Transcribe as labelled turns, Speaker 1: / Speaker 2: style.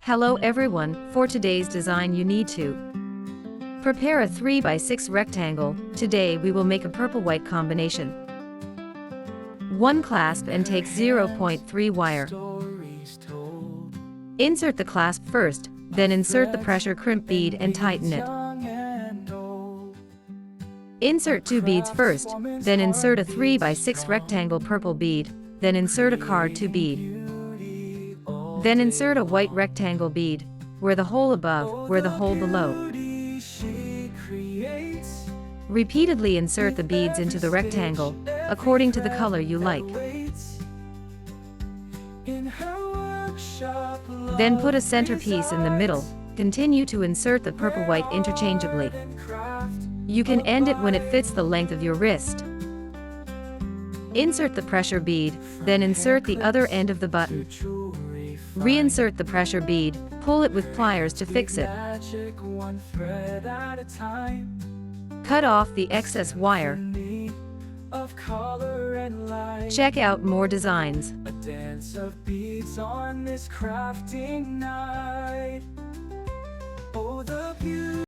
Speaker 1: Hello everyone, for today's design you need to prepare a 3x6 rectangle. Today we will make a purple-white combination. 1 clasp and take 0.3 wire. Insert the clasp first, then insert the pressure crimp bead and tighten it. Insert 2 beads first, then insert a 3x6 rectangle purple bead, then insert a card 2 bead. Then insert a white rectangle bead, where the hole above, where the hole below. Repeatedly insert the beads into the rectangle, according to the color you like. Then put a centerpiece in the middle. Continue to insert the purple-white interchangeably. You can end it when it fits the length of your wrist. Insert the pressure bead, then insert the other end of the button. Reinsert the pressure bead, pull it with pliers to fix it. Cut off the excess wire. Check out more designs. A dance of beads on this crafting night. Oh, the beauty.